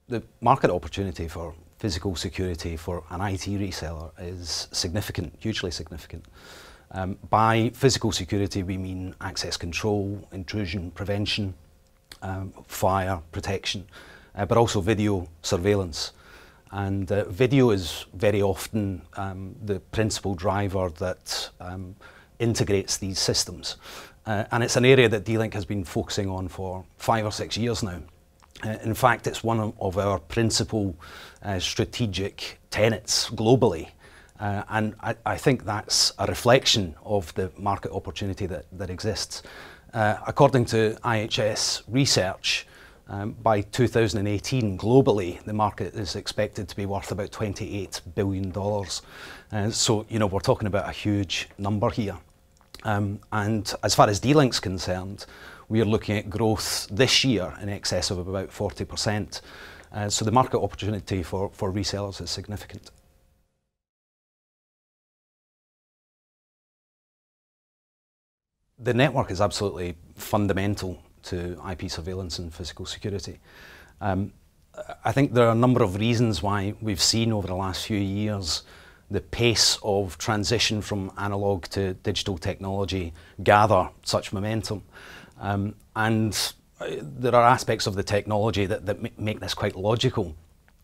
The market opportunity for physical security for an IT reseller is significant, hugely significant. By physical security we mean access control, intrusion prevention, fire protection, but also video surveillance. And video is very often the principal driver that integrates these systems. And it's an area that D-Link has been focusing on for 5 or 6 years now. In fact, it's one of our principal strategic tenets globally. And I think that's a reflection of the market opportunity that exists. According to IHS research, by 2018 globally, the market is expected to be worth about $28 billion. So, you know, we're talking about a huge number here. And as far as D-Link's concerned, we are looking at growth this year in excess of about 40%. So the market opportunity for resellers is significant. The network is absolutely fundamental to IP surveillance and physical security. I think there are a number of reasons why we've seen over the last few years the pace of transition from analog to digital technology gather such momentum. And there are aspects of the technology that make this quite logical.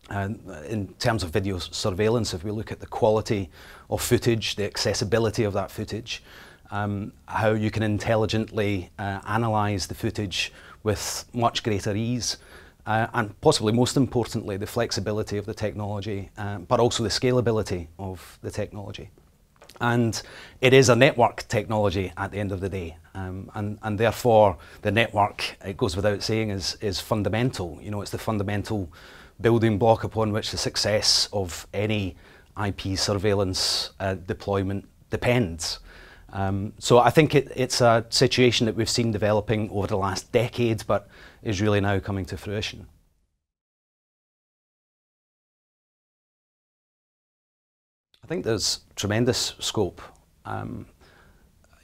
In terms of video surveillance, if we look at the quality of footage, the accessibility of that footage, how you can intelligently analyse the footage with much greater ease, and possibly most importantly, the flexibility of the technology, but also the scalability of the technology. And it is a network technology at the end of the day, and therefore the network, it goes without saying, is fundamental. You know, it's the fundamental building block upon which the success of any IP surveillance deployment depends. So I think it's a situation that we've seen developing over the last decade, but is really now coming to fruition. I think there's tremendous scope.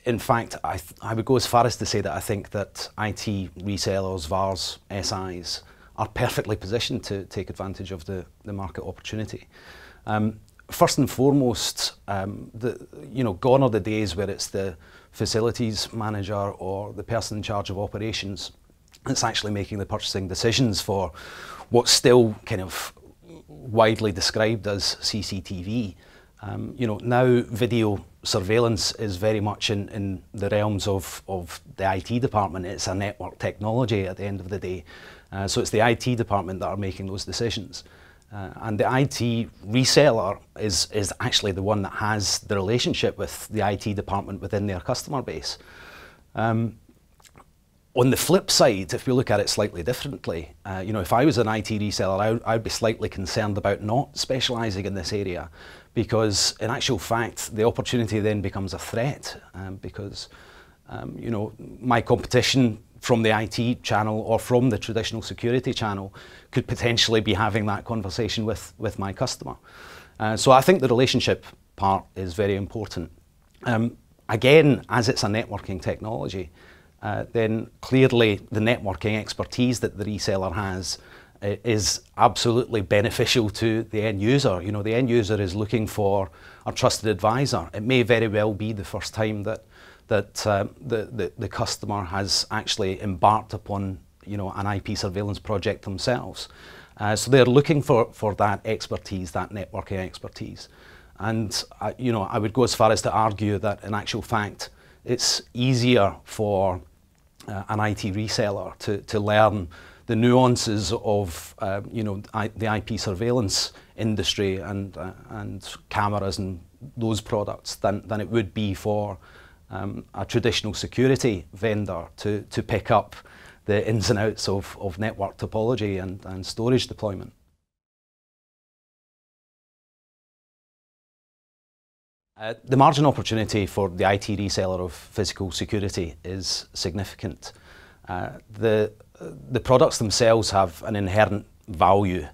In fact, I would go as far as to say that I think that IT resellers, VARs, SIs are perfectly positioned to take advantage of the market opportunity. First and foremost, gone are the days where it's the facilities manager or the person in charge of operations that's actually making the purchasing decisions for what's still kind of widely described as CCTV. Now video surveillance is very much in the realms of the IT department. It's a network technology at the end of the day. So it's the IT department that are making those decisions. And the IT reseller is actually the one that has the relationship with the IT department within their customer base. On the flip side, if we look at it slightly differently, if I was an IT reseller, I'd be slightly concerned about not specialising in this area, because in actual fact, the opportunity then becomes a threat, because my competition from the IT channel or from the traditional security channel could potentially be having that conversation with my customer. So I think the relationship part is very important. Again, as it's a networking technology, then clearly the networking expertise that the reseller has is absolutely beneficial to the end user. You know, the end user is looking for a trusted advisor. It may very well be the first time that the customer has actually embarked upon, an IP surveillance project themselves. So they're looking for that expertise, that networking expertise. And I would go as far as to argue that in actual fact, it's easier for an IT reseller to learn the nuances of the IP surveillance industry and cameras and those products than it would be for a traditional security vendor to pick up the ins and outs of network topology and storage deployment. The margin opportunity for the IT reseller of physical security is significant. The products themselves have an inherent value.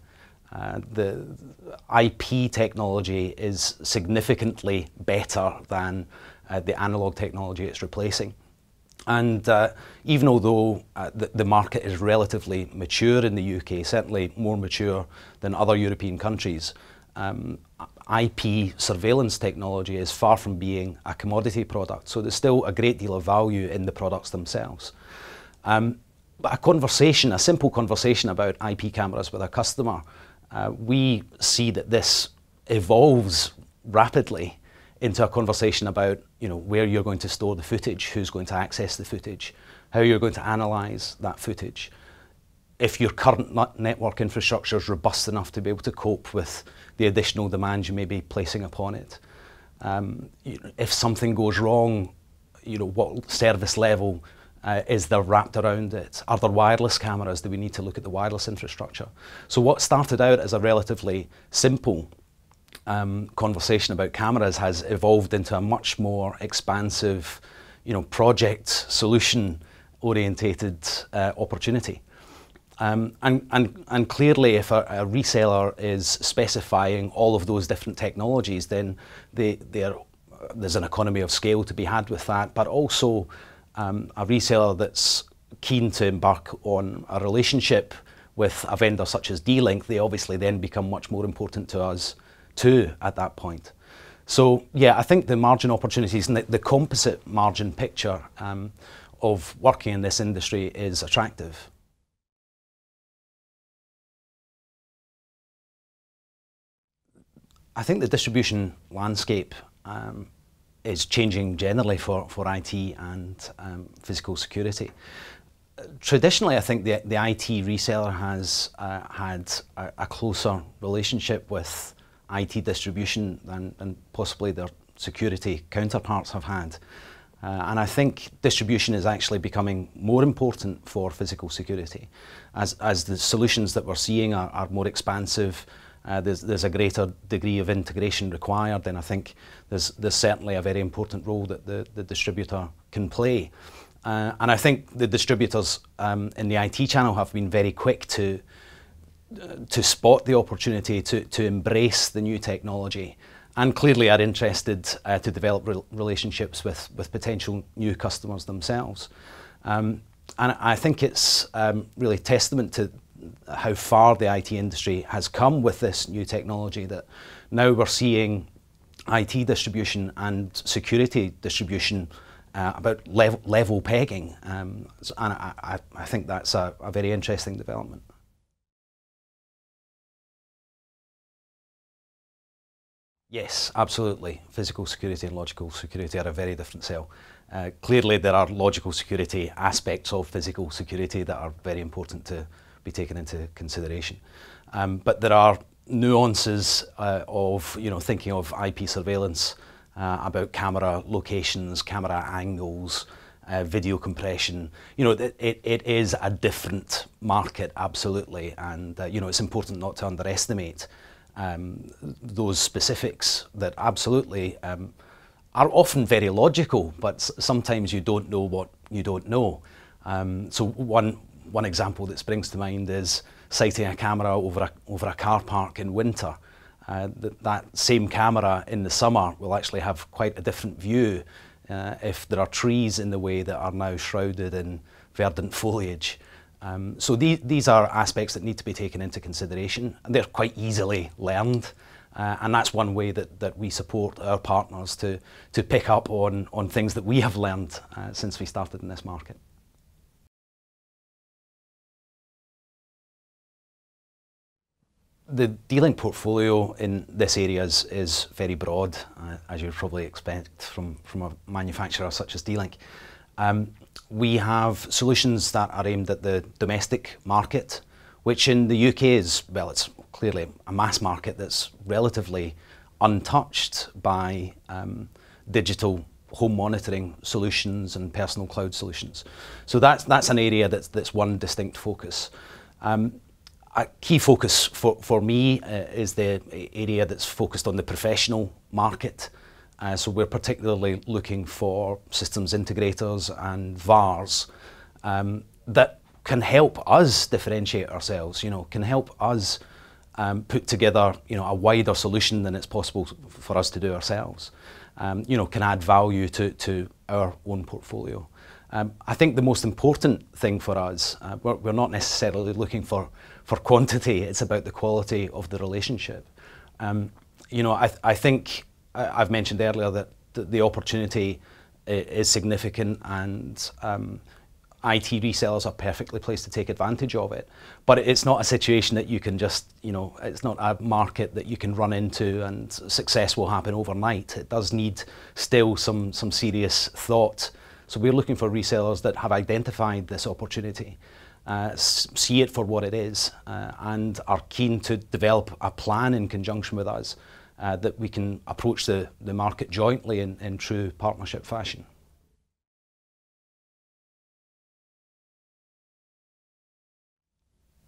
The IP technology is significantly better than the analog technology it's replacing. And even although the market is relatively mature in the UK, certainly more mature than other European countries, IP surveillance technology is far from being a commodity product. So there's still a great deal of value in the products themselves. But a simple conversation about IP cameras with a customer, we see that this evolves rapidly into a conversation about, where you're going to store the footage, who's going to access the footage, how you're going to analyse that footage, if your current network infrastructure is robust enough to be able to cope with the additional demands you may be placing upon it. If something goes wrong, what service level is there wrapped around it? Are there wireless cameras? Do we need to look at the wireless infrastructure? So what started out as a relatively simple conversation about cameras has evolved into a much more expansive, project solution orientated opportunity. And clearly, if a reseller is specifying all of those different technologies, then there's an economy of scale to be had with that, but also a reseller that's keen to embark on a relationship with a vendor such as D-Link, they obviously then become much more important to us too at that point. So yeah, I think the margin opportunities and the composite margin picture of working in this industry is attractive. I think the distribution landscape is changing generally for IT and physical security. Traditionally, I think the IT reseller has had a closer relationship with IT distribution than possibly their security counterparts have had. And I think distribution is actually becoming more important for physical security. As the solutions that we're seeing are more expansive, there's a greater degree of integration required, then I think there's certainly a very important role that the distributor can play. And I think the distributors in the IT channel have been very quick to spot the opportunity to embrace the new technology, and clearly are interested to develop relationships with potential new customers themselves. And I think it's really testament to how far the IT industry has come with this new technology that now we're seeing IT distribution and security distribution about level pegging. And I think that's a very interesting development. Yes, absolutely. Physical security and logical security are a very different sell. Clearly there are logical security aspects of physical security that are very important to be taken into consideration. But there are nuances of thinking of IP surveillance, about camera locations, camera angles, video compression. It is a different market, absolutely, and it's important not to underestimate those specifics that absolutely are often very logical, but sometimes you don't know what you don't know. So one example that springs to mind is sighting a camera over a car park in winter. That same camera in the summer will actually have quite a different view if there are trees in the way that are now shrouded in verdant foliage. So these are aspects that need to be taken into consideration, and they're quite easily learned. And that's one way that we support our partners to pick up on things that we have learned since we started in this market. The D-Link portfolio in this area is very broad, as you'd probably expect from a manufacturer such as D-Link. We have solutions that are aimed at the domestic market, which in the UK is, well, it's clearly a mass market that's relatively untouched by digital home monitoring solutions and personal cloud solutions. So that's an area that's one distinct focus. A key focus for me is the area that's focused on the professional market. So we're particularly looking for systems integrators and VARs that can help us differentiate ourselves, can help us put together a wider solution than it's possible for us to do ourselves. Can add value to our own portfolio. I think the most important thing for us, we're not necessarily looking for quantity, it's about the quality of the relationship. You know, I think I've mentioned earlier that the opportunity is significant, and IT resellers are perfectly placed to take advantage of it. But it's not a situation that you can just, you know, it's not a market that you can run into and success will happen overnight. It does need still some serious thought. So we're looking for resellers that have identified this opportunity, see it for what it is, and are keen to develop a plan in conjunction with us that we can approach the market jointly in true partnership fashion.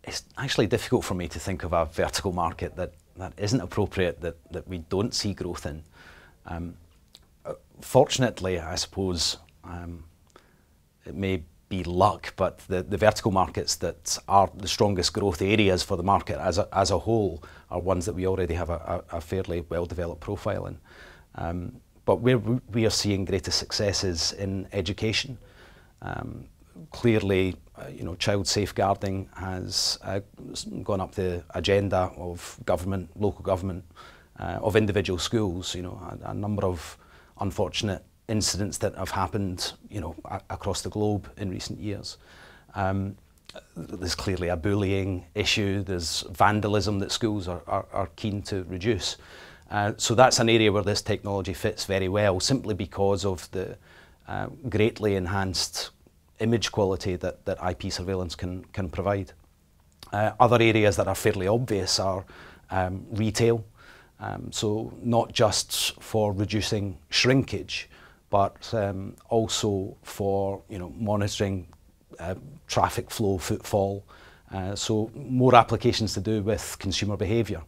It's actually difficult for me to think of a vertical market that isn't appropriate, that we don't see growth in. Fortunately, I suppose, it may be luck, but the vertical markets that are the strongest growth areas for the market as a whole are ones that we already have a fairly well-developed profile in. But where we are seeing greatest successes in education. Clearly, you know, child safeguarding has gone up the agenda of government, local government, of individual schools. You know, a number of unfortunate incidents that have happened, you know, across the globe in recent years. There's clearly a bullying issue. There's vandalism that schools are keen to reduce. So that's an area where this technology fits very well, simply because of the greatly enhanced image quality that IP surveillance can provide. Other areas that are fairly obvious are retail. So not just for reducing shrinkage, but also for, you know, monitoring traffic flow, footfall. So more applications to do with consumer behaviour.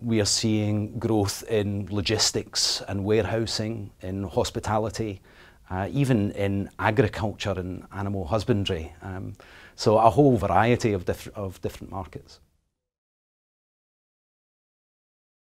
We are seeing growth in logistics and warehousing, in hospitality, even in agriculture and animal husbandry. So a whole variety of different markets.